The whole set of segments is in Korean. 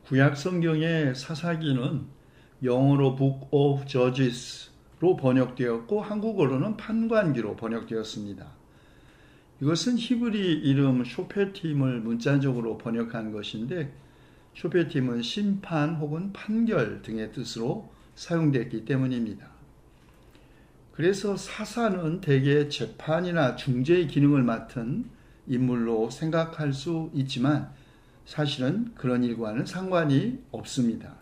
구약 성경의 사사기는 영어로 Book of Judges로 번역되었고 한국어로는 판관기로 번역되었습니다. 이것은 히브리 이름 쇼페팀을 문자적으로 번역한 것인데 쇼페팀은 심판 혹은 판결 등의 뜻으로 사용됐기 때문입니다. 그래서 사사는 대개 재판이나 중재의 기능을 맡은 인물로 생각할 수 있지만 사실은 그런 일과는 상관이 없습니다.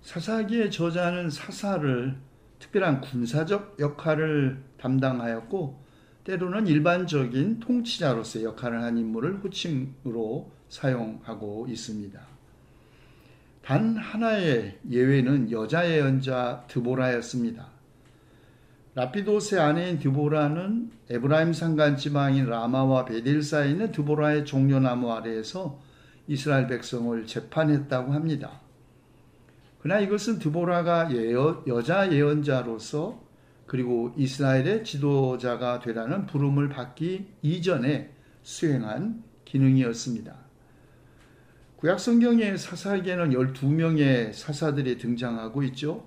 사사기의 저자는 사사를 특별한 군사적 역할을 담당하였고 때로는 일반적인 통치자로서의 역할을 한 인물을 호칭으로 사용하고 있습니다. 단 하나의 예외는 여자 예언자 드보라였습니다. 라피도스의 아내인 드보라는 에브라임 산간 지방인 라마와 베델 사이에 있는 드보라의 종려나무 아래에서 이스라엘 백성을 재판했다고 합니다. 그러나 이것은 드보라가 여자 예언자로서 그리고 이스라엘의 지도자가 되라는 부름을 받기 이전에 수행한 기능이었습니다. 구약 성경의 사사기에는 12명의 사사들이 등장하고 있죠.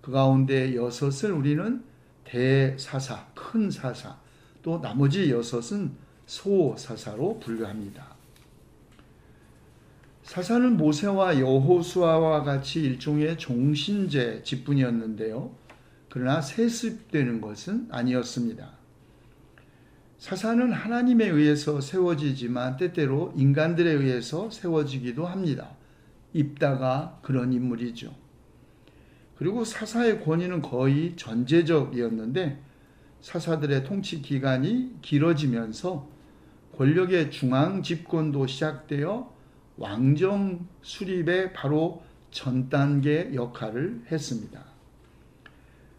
그 가운데 6을 우리는 대사사, 큰 사사, 또 나머지 6은 소사사로 분류합니다. 사사는 모세와 여호수아와 같이 일종의 종신제 직분이었는데요. 그러나 세습되는 것은 아니었습니다. 사사는 하나님에 의해서 세워지지만 때때로 인간들에 의해서 세워지기도 합니다. 입다가 그런 인물이죠. 그리고 사사의 권위는 거의 전제적이었는데 사사들의 통치 기간이 길어지면서 권력의 중앙 집권도 시작되어 왕정 수립의 바로 전 단계 역할을 했습니다.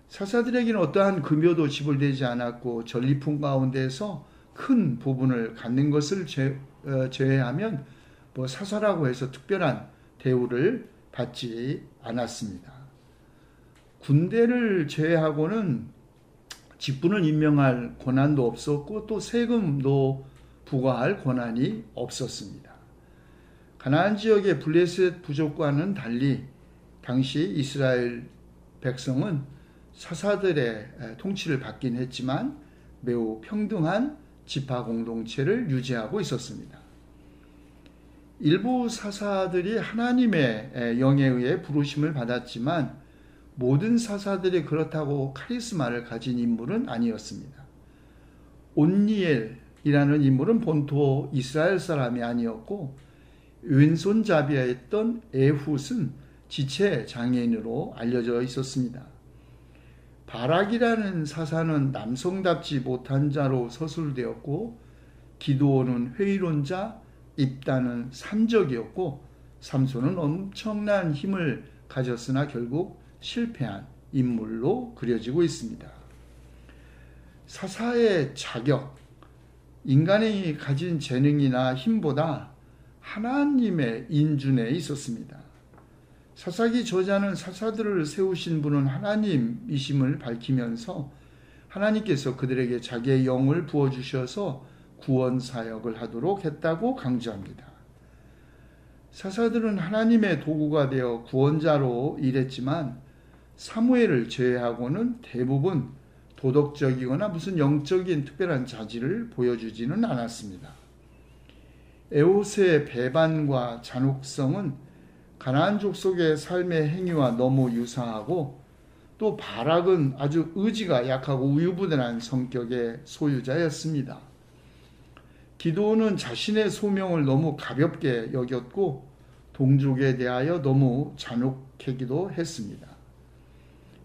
사사들에게는 어떠한 급여도 지불되지 않았고 전리품 가운데서 큰 부분을 갖는 것을 제외하면 사사라고 해서 특별한 대우를 받지 않았습니다. 군대를 제외하고는 직분을 임명할 권한도 없었고 또 세금도 부과할 권한이 없었습니다. 가나안 지역의 블레셋 부족과는 달리 당시 이스라엘 백성은 사사들의 통치를 받긴 했지만 매우 평등한 지파 공동체를 유지하고 있었습니다. 일부 사사들이 하나님의 영에 의해 부르심을 받았지만 모든 사사들이 그렇다고 카리스마를 가진 인물은 아니었습니다. 온니엘이라는 인물은 본토 이스라엘 사람이 아니었고 왼손잡이였던 에훗은 지체 장애인으로 알려져 있었습니다. 바락이라는 사사는 남성답지 못한 자로 서술되었고 기드온은 회의론자, 입다는 산적이었고 삼손은 엄청난 힘을 가졌으나 결국 실패한 인물로 그려지고 있습니다. 사사의 자격, 인간이 가진 재능이나 힘보다 하나님의 인준에 있었습니다. 사사기 저자는 사사들을 세우신 분은 하나님이심을 밝히면서 하나님께서 그들에게 자기의 영을 부어주셔서 구원 사역을 하도록 했다고 강조합니다. 사사들은 하나님의 도구가 되어 구원자로 일했지만 사무엘을 제외하고는 대부분 도덕적이거나 무슨 영적인 특별한 자질을 보여주지는 않았습니다. 에봇의 배반과 잔혹성은 가나안 족속의 삶의 행위와 너무 유사하고 또 바락은 아주 의지가 약하고 우유부단한 성격의 소유자였습니다. 기드온은 자신의 소명을 너무 가볍게 여겼고 동족에 대하여 너무 잔혹하기도 했습니다.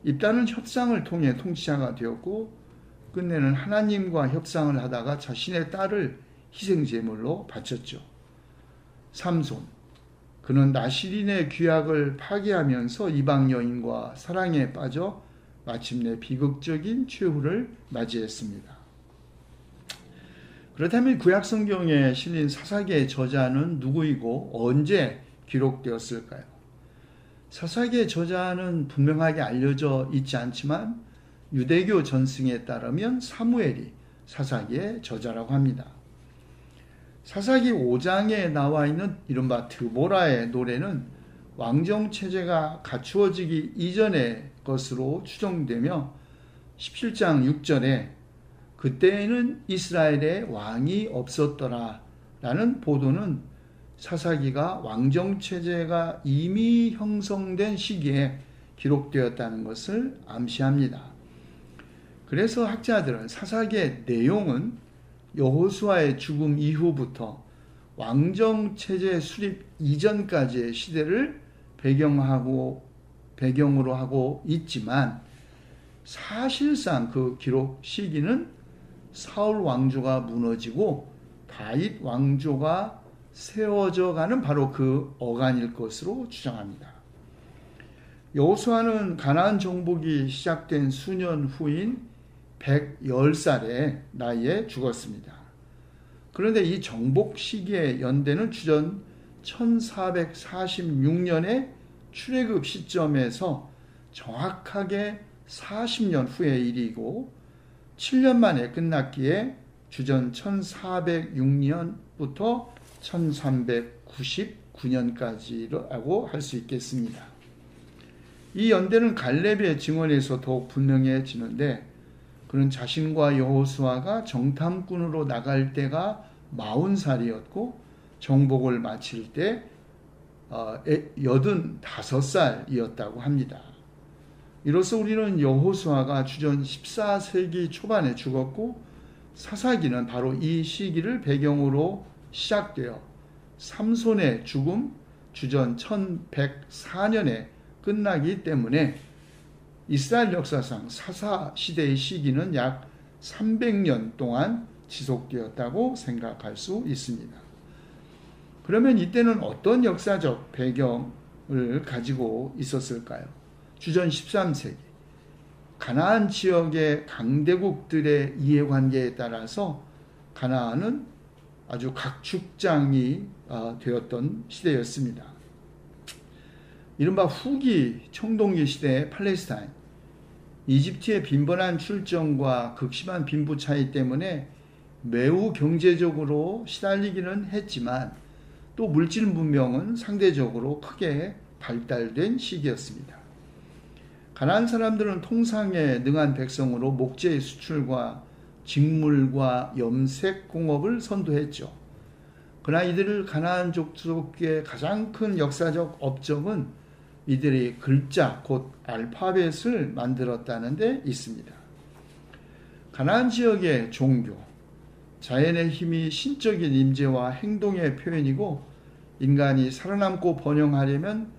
입다는 협상을 통해 통치자가 되었고 끝내는 하나님과 협상을 하다가 자신의 딸을 희생제물로 바쳤죠. 삼손, 그는 나시린의 규약을 파괴하면서 이방 여인과 사랑에 빠져 마침내 비극적인 최후를 맞이했습니다. 그렇다면 구약 성경에 실린 사사기의 저자는 누구이고 언제 기록되었을까요? 사사기의 저자는 분명하게 알려져 있지 않지만 유대교 전승에 따르면 사무엘이 사사기의 저자라고 합니다. 사사기 5장에 나와 있는 이른바 드보라의 노래는 왕정체제가 갖추어지기 이전의 것으로 추정되며 17장 6절에 그때에는 이스라엘에 왕이 없었더라 라는 보도는 사사기가 왕정체제가 이미 형성된 시기에 기록되었다는 것을 암시합니다. 그래서 학자들은 사사기의 내용은 여호수아의 죽음 이후부터 왕정체제 수립 이전까지의 시대를 배경으로 하고 있지만 사실상 그 기록 시기는 사울 왕조가 무너지고 다윗 왕조가 세워져 가는 바로 그 어간일 것으로 주장합니다. 여호수아는 가나안 정복이 시작된 수년 후인 110살의 나이에 죽었습니다. 그런데 이 정복 시기의 연대는 주전 1446년의 출애굽 시점에서 정확하게 40년 후의 일이고 7년 만에 끝났기에 주전 1406년부터 1399년까지라고 할 수 있겠습니다. 이 연대는 갈렙의 증언에서 더욱 분명해지는데 그는 자신과 여호수아가 정탐꾼으로 나갈 때가 40살이었고 정복을 마칠 때 85살이었다고 합니다. 이로써 우리는 여호수아가 주전 14세기 초반에 죽었고 사사기는 바로 이 시기를 배경으로 시작되어 삼손의 죽음 주전 1104년에 끝나기 때문에 이스라엘 역사상 사사 시대의 시기는 약 300년 동안 지속되었다고 생각할 수 있습니다. 그러면 이때는 어떤 역사적 배경을 가지고 있었을까요? 주전 13세기 가나안 지역의 강대국들의 이해관계에 따라서 가나안은 아주 각축장이 되었던 시대였습니다. 이른바 후기 청동기 시대의 팔레스타인, 이집트의 빈번한 출정과 극심한 빈부 차이 때문에 매우 경제적으로 시달리기는 했지만 또 물질 문명은 상대적으로 크게 발달된 시기였습니다. 가나안 사람들은 통상에 능한 백성으로 목재의 수출과 직물과 염색 공업을 선도했죠. 그러나 이들 가나안 족속의 가장 큰 역사적 업적은 이들이 글자 곧 알파벳을 만들었다는 데 있습니다. 가나안 지역의 종교, 자연의 힘이 신적인 임재와 행동의 표현이고 인간이 살아남고 번영하려면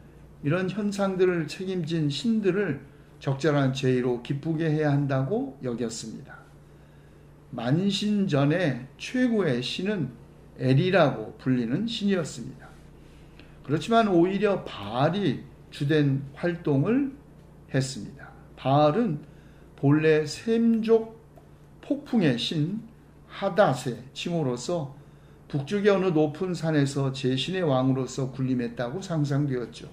이런 현상들을 책임진 신들을 적절한 제의로 기쁘게 해야 한다고 여겼습니다. 만신전의 최고의 신은 엘이라고 불리는 신이었습니다. 그렇지만 오히려 바알이 주된 활동을 했습니다. 바알은 본래 셈족 폭풍의 신 하닷의 칭호로서 북쪽의 어느 높은 산에서 제신의 왕으로서 군림했다고 상상되었죠.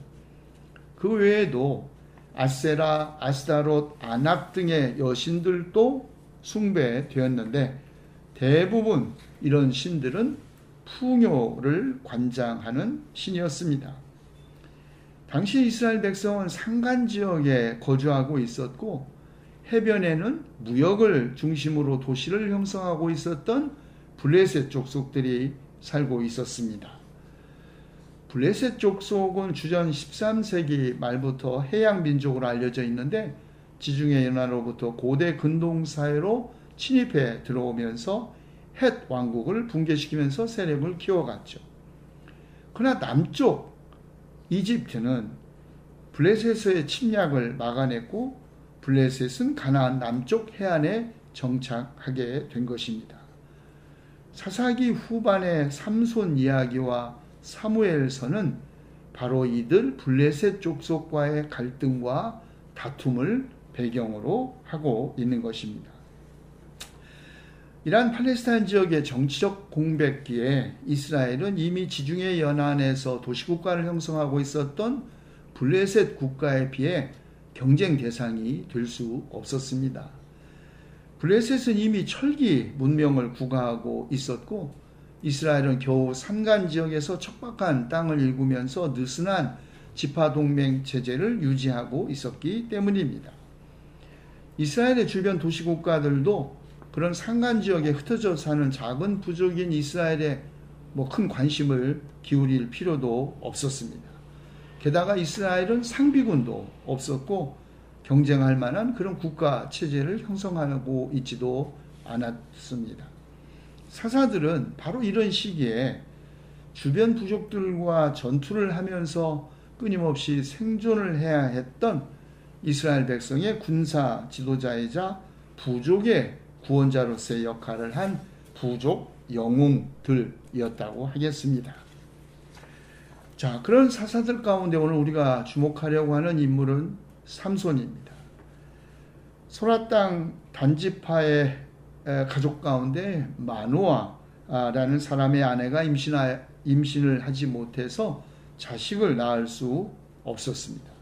그 외에도 아세라, 아스다롯, 아낙 등의 여신들도 숭배되었는데 대부분 이런 신들은 풍요를 관장하는 신이었습니다. 당시 이스라엘 백성은 산간 지역에 거주하고 있었고 해변에는 무역을 중심으로 도시를 형성하고 있었던 블레셋 족속들이 살고 있었습니다. 블레셋 족속은 주전 13세기 말부터 해양 민족으로 알려져 있는데 지중해 연안으로부터 고대 근동 사회로 침입해 들어오면서 헷 왕국을 붕괴시키면서 세력을 키워갔죠. 그러나 남쪽 이집트는 블레셋의 침략을 막아냈고 블레셋은 가나안 남쪽 해안에 정착하게 된 것입니다. 사사기 후반의 삼손 이야기와 사무엘서는 바로 이들 블레셋 족속과의 갈등과 다툼을 배경으로 하고 있는 것입니다. 이러한 팔레스타인 지역의 정치적 공백기에 이스라엘은 이미 지중해 연안에서 도시국가를 형성하고 있었던 블레셋 국가에 비해 경쟁 대상이 될 수 없었습니다. 블레셋은 이미 철기 문명을 구가하고 있었고 이스라엘은 겨우 산간 지역에서 척박한 땅을 일구면서 느슨한 지파동맹 체제를 유지하고 있었기 때문입니다. 이스라엘의 주변 도시국가들도 그런 산간 지역에 흩어져 사는 작은 부족인 이스라엘에 큰 관심을 기울일 필요도 없었습니다. 게다가 이스라엘은 상비군도 없었고 경쟁할 만한 그런 국가 체제를 형성하고 있지도 않았습니다. 사사들은 바로 이런 시기에 주변 부족들과 전투를 하면서 끊임없이 생존을 해야 했던 이스라엘 백성의 군사 지도자이자 부족의 구원자로서의 역할을 한 부족 영웅들이었다고 하겠습니다. 자, 그런 사사들 가운데 오늘 우리가 주목하려고 하는 인물은 삼손입니다. 소라 땅 단지파의 가족 가운데 마노아라는 사람의 아내가 임신을 하지 못해서 자식을 낳을 수 없었습니다.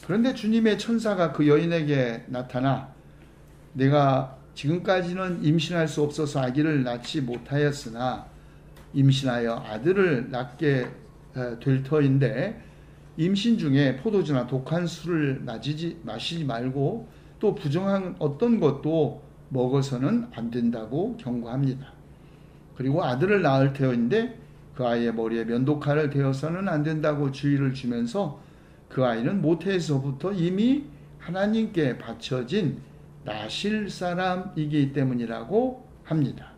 그런데 주님의 천사가 그 여인에게 나타나 내가 지금까지는 임신할 수 없어서 아기를 낳지 못하였으나 임신하여 아들을 낳게 될 터인데 임신 중에 포도주나 독한 술을 마시지 말고 또 부정한 어떤 것도 먹어서는 안 된다고 경고합니다. 그리고 아들을 낳을 터인데 그 아이의 머리에 면도칼을 대어서는 안 된다고 주의를 주면서 그 아이는 모태에서부터 이미 하나님께 바쳐진 나실 사람이기 때문이라고 합니다.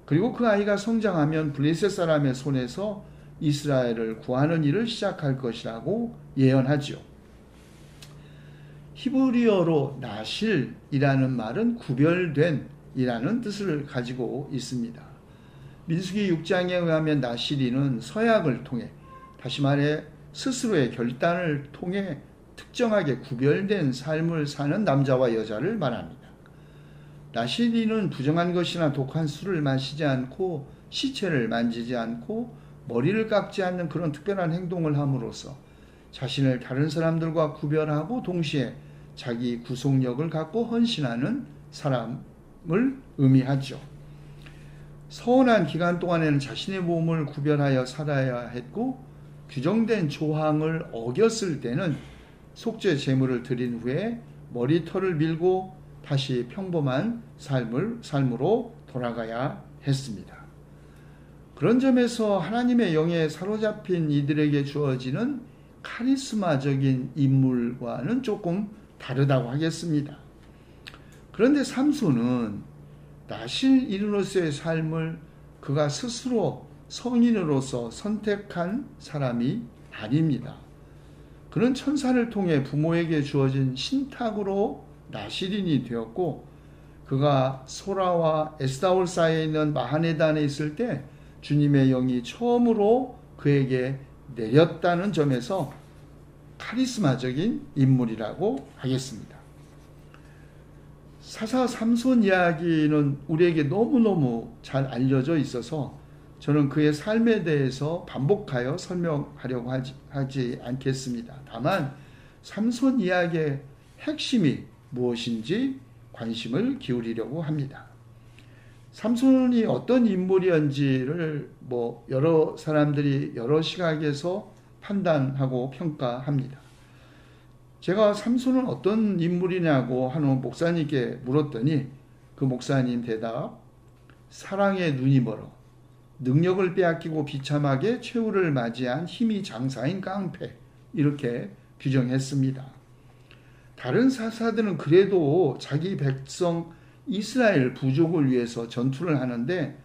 그리고 그 아이가 성장하면 블레셋 사람의 손에서 이스라엘을 구하는 일을 시작할 것이라고 예언하죠. 히브리어로 나실이라는 말은 구별된 이라는 뜻을 가지고 있습니다. 민수기 6장에 의하면 나실이는 서약을 통해, 다시 말해 스스로의 결단을 통해 특정하게 구별된 삶을 사는 남자와 여자를 말합니다. 나실이는 부정한 것이나 독한 술을 마시지 않고 시체를 만지지 않고 머리를 깎지 않는 그런 특별한 행동을 함으로써 자신을 다른 사람들과 구별하고 동시에 자기 구속력을 갖고 헌신하는 사람을 의미하죠. 서원한 기간 동안에는 자신의 몸을 구별하여 살아야 했고 규정된 조항을 어겼을 때는 속죄 제물을 드린 후에 머리털을 밀고 다시 평범한 삶으로 돌아가야 했습니다. 그런 점에서 하나님의 영에 사로잡힌 이들에게 주어지는 카리스마적인 인물과는 조금 다르다고 하겠습니다. 그런데 삼손은 나실인으로서의 삶을 그가 스스로 성인으로서 선택한 사람이 아닙니다. 그는 천사를 통해 부모에게 주어진 신탁으로 나실인이 되었고 그가 소라와 에스다올 사이에 있는 마하네단에 있을 때 주님의 영이 처음으로 그에게 내렸다는 점에서 카리스마적인 인물이라고 하겠습니다. 사사 삼손 이야기는 우리에게 너무너무 잘 알려져 있어서 저는 그의 삶에 대해서 반복하여 설명하려고 하지 않겠습니다. 다만 삼손 이야기의 핵심이 무엇인지 관심을 기울이려고 합니다. 삼손이 어떤 인물이었는지를 여러 사람들이 여러 시각에서 판단하고 평가합니다. 제가 삼손은 어떤 인물이냐고 하는 목사님께 물었더니 그 목사님 대답, 사랑의 눈이 멀어 능력을 빼앗기고 비참하게 최후를 맞이한 힘이 장사인 깡패, 이렇게 규정했습니다. 다른 사사들은 그래도 자기 백성 이스라엘 부족을 위해서 전투를 하는데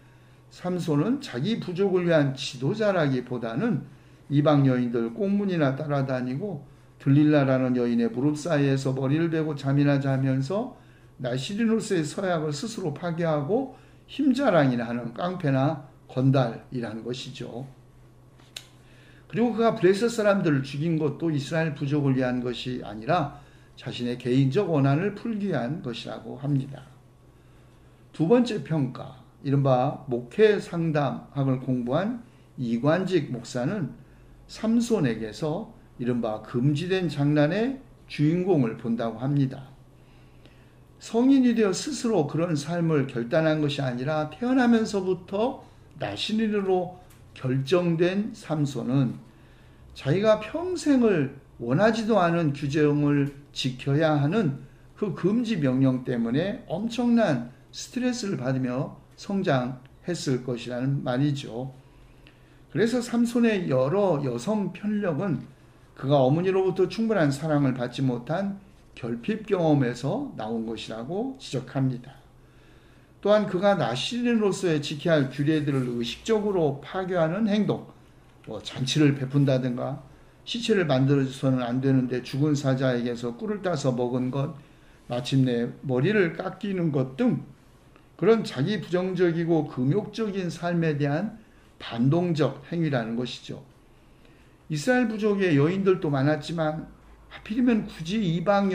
삼손은 자기 부족을 위한 지도자라기보다는 이방 여인들 꽁문이나 따라다니고 들릴라라는 여인의 무릎 사이에서 머리를 베고 잠이나 자면서 나실인으로서의 서약을 스스로 파괴하고 힘자랑이나 하는 깡패나 건달이라는 것이죠. 그리고 그가 블레셋 사람들을 죽인 것도 이스라엘 부족을 위한 것이 아니라 자신의 개인적 원한을 풀기 위한 것이라고 합니다. 두 번째 평가, 이른바 목회 상담학을 공부한 이관직 목사는 삼손에게서 이른바 금지된 장난의 주인공을 본다고 합니다. 성인이 되어 스스로 그런 삶을 결단한 것이 아니라 태어나면서부터 나신인으로 결정된 삼손은 자기가 평생을 원하지도 않은 규정을 지켜야 하는 그 금지 명령 때문에 엄청난 스트레스를 받으며 성장했을 것이라는 말이죠. 그래서 삼손의 여러 여성 편력은 그가 어머니로부터 충분한 사랑을 받지 못한 결핍 경험에서 나온 것이라고 지적합니다. 또한 그가 나시린으로서의 지켜야 할 규례들을 의식적으로 파괴하는 행동, 잔치를 베푼다든가 시체를 만들어서는 안 되는데 죽은 사자에게서 꿀을 따서 먹은 것, 마침내 머리를 깎이는 것 등 그런 자기 부정적이고 금욕적인 삶에 대한 반동적 행위라는 것이죠. 이스라엘 부족의 여인들도 많았지만 하필이면 굳이 이방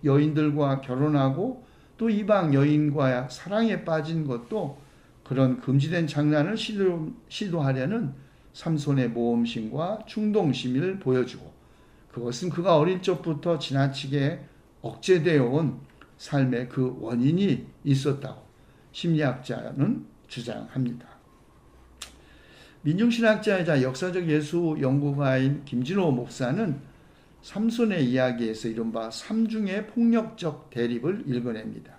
여인들과 결혼하고 또 이방 여인과 사랑에 빠진 것도 그런 금지된 장난을 시도하려는 삼손의 모험심과 충동심을 보여주고, 그것은 그가 어릴 적부터 지나치게 억제되어 온 삶의 그 원인이 있었다고 심리학자는 주장합니다. 민중신학자이자 역사적 예수 연구가인 김진호 목사는 삼손의 이야기에서 이른바 삼중의 폭력적 대립을 읽어냅니다.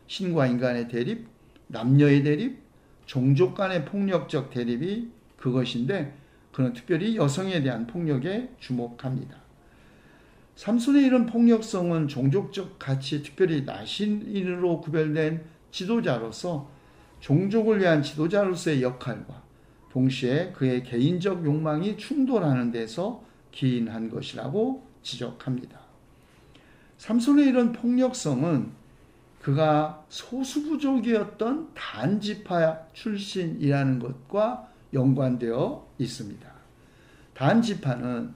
신과 인간의 대립, 남녀의 대립, 종족 간의 폭력적 대립이 그것인데, 그는 특별히 여성에 대한 폭력에 주목합니다. 삼손의 이런 폭력성은 종족적 가치, 특별히 나신인으로 구별된 지도자로서 종족을 위한 지도자로서의 역할과 동시에 그의 개인적 욕망이 충돌하는 데서 기인한 것이라고 지적합니다. 삼손의 이런 폭력성은 그가 소수부족이었던 단지파 출신이라는 것과 연관되어 있습니다. 단지파는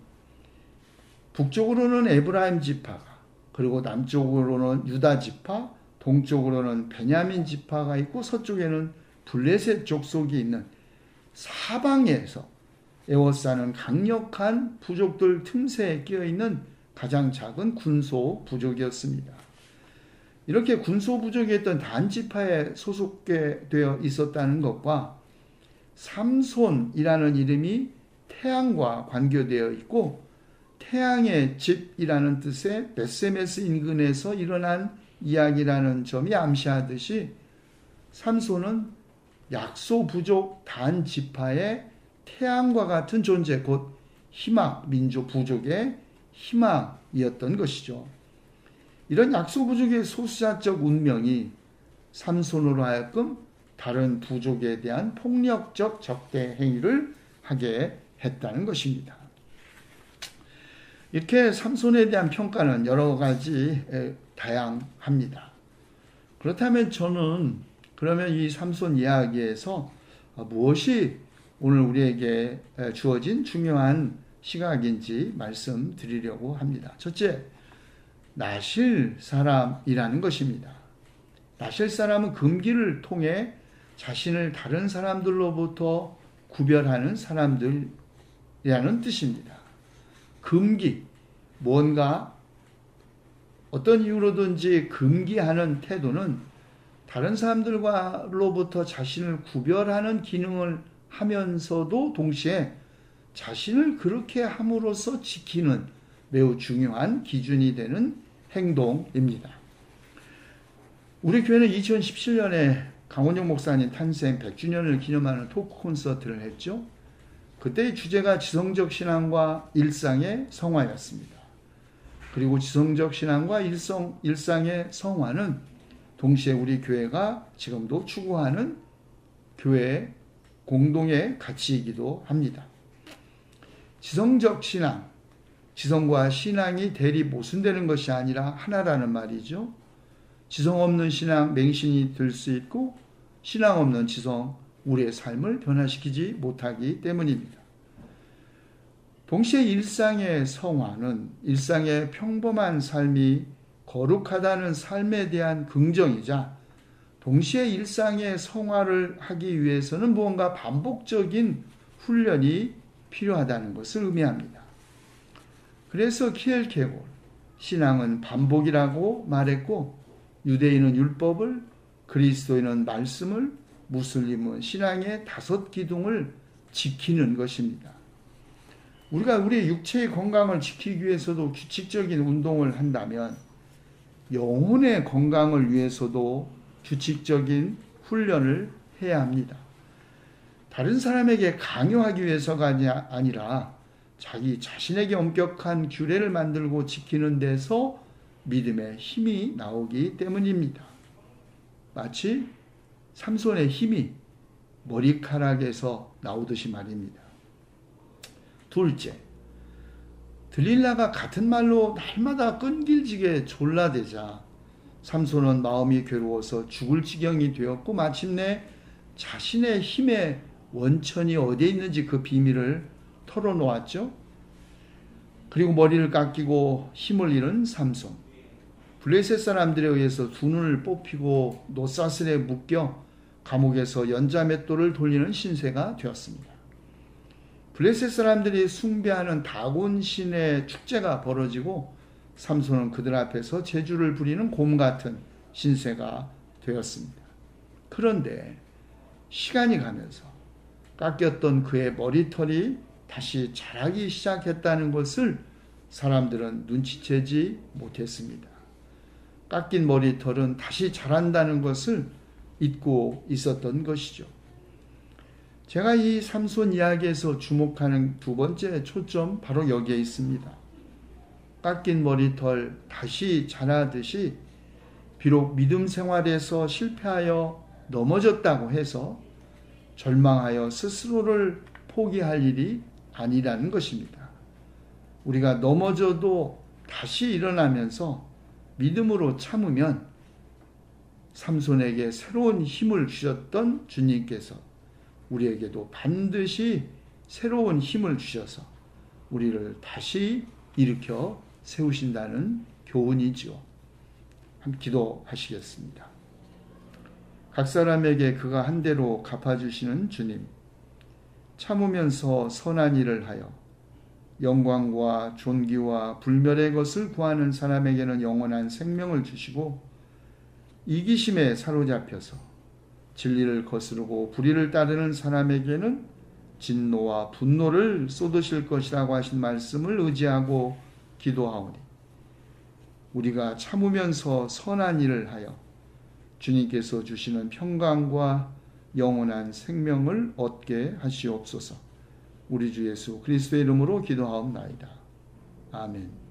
북쪽으로는 에브라임 지파가, 그리고 남쪽으로는 유다 지파, 동쪽으로는 베냐민 지파가 있고 서쪽에는 블레셋 족속이 있는 사방에서 에워싸는 강력한 부족들 틈새에 끼어있는 가장 작은 군소 부족이었습니다. 이렇게 군소 부족이었던 단지파에 소속되어 있었다는 것과 삼손이라는 이름이 태양과 관계되어 있고, 태양의 집이라는 뜻의 베세메스 인근에서 일어난 이야기라는 점이 암시하듯이 삼손은 약소 부족 단 지파의 태양과 같은 존재, 곧 희망, 민족 부족의 희망이었던 것이죠. 이런 약소 부족의 소수자적 운명이 삼손으로 하여금 다른 부족에 대한 폭력적 적대 행위를 하게 했다는 것입니다. 이렇게 삼손에 대한 평가는 여러 가지 다양합니다. 그렇다면 저는 그러면 이 삼손 이야기에서 무엇이 오늘 우리에게 주어진 중요한 시각인지 말씀드리려고 합니다. 첫째, 나실 사람이라는 것입니다. 나실 사람은 금기를 통해 자신을 다른 사람들로부터 구별하는 사람들이라는 뜻입니다. 금기, 뭔가 어떤 이유로든지 금기하는 태도는 다른 사람들로부터 자신을 구별하는 기능을 하면서도 동시에 자신을 그렇게 함으로써 지키는 매우 중요한 기준이 되는 행동입니다. 우리 교회는 2017년에 강원영 목사님 탄생 100주년을 기념하는 토크 콘서트를 했죠. 그때의 주제가 지성적 신앙과 일상의 성화였습니다. 그리고 지성적 신앙과 일상의 성화는 동시에 우리 교회가 지금도 추구하는 교회의 공동의 가치이기도 합니다. 지성적 신앙, 지성과 신앙이 대립 모순되는 것이 아니라 하나라는 말이죠. 지성 없는 신앙, 맹신이 될 수 있고, 신앙 없는 지성, 우리의 삶을 변화시키지 못하기 때문입니다. 동시에 일상의 성화는 일상의 평범한 삶이 거룩하다는 삶에 대한 긍정이자, 동시에 일상의 성화를 하기 위해서는 무언가 반복적인 훈련이 필요하다는 것을 의미합니다. 그래서 키엘케골, 신앙은 반복이라고 말했고, 유대인은 율법을, 그리스도인은 말씀을, 무슬림은 신앙의 5 기둥을 지키는 것입니다. 우리가 우리 육체의 건강을 지키기 위해서도 규칙적인 운동을 한다면 영혼의 건강을 위해서도 규칙적인 훈련을 해야 합니다. 다른 사람에게 강요하기 위해서가 아니라 자기 자신에게 엄격한 규례를 만들고 지키는 데서 믿음의 힘이 나오기 때문입니다. 마치 삼손의 힘이 머리카락에서 나오듯이 말입니다. 둘째, 들릴라가 같은 말로 날마다 끈질기게 졸라대자 삼손은 마음이 괴로워서 죽을 지경이 되었고 마침내 자신의 힘의 원천이 어디에 있는지 그 비밀을 털어놓았죠. 그리고 머리를 깎이고 힘을 잃은 삼손. 블레셋 사람들에 의해서 2눈을 뽑히고 노사슬에 묶여 감옥에서 연자맷돌을 돌리는 신세가 되었습니다. 블레셋 사람들이 숭배하는 다곤 신의 축제가 벌어지고 삼손은 그들 앞에서 제주를 부리는 곰 같은 신세가 되었습니다. 그런데 시간이 가면서 깎였던 그의 머리털이 다시 자라기 시작했다는 것을 사람들은 눈치채지 못했습니다. 깎인 머리털은 다시 자란다는 것을 잊고 있었던 것이죠. 제가 이 삼손 이야기에서 주목하는 2번째 초점 바로 여기에 있습니다. 깎인 머리털 다시 자라듯이 비록 믿음 생활에서 실패하여 넘어졌다고 해서 절망하여 스스로를 포기할 일이 아니라는 것입니다. 우리가 넘어져도 다시 일어나면서 믿음으로 참으면 삼손에게 새로운 힘을 주셨던 주님께서 우리에게도 반드시 새로운 힘을 주셔서 우리를 다시 일으켜 세우신다는 교훈이지요. 함께 기도하시겠습니다. 각 사람에게 그가 한 대로 갚아주시는 주님, 참으면서 선한 일을 하여 영광과 존귀와 불멸의 것을 구하는 사람에게는 영원한 생명을 주시고 이기심에 사로잡혀서 진리를 거스르고 불의를 따르는 사람에게는 진노와 분노를 쏟으실 것이라고 하신 말씀을 의지하고 기도하오니 우리가 참으면서 선한 일을 하여 주님께서 주시는 평강과 영원한 생명을 얻게 하시옵소서. 우리 주 예수 그리스도의 이름으로 기도하옵나이다. 아멘.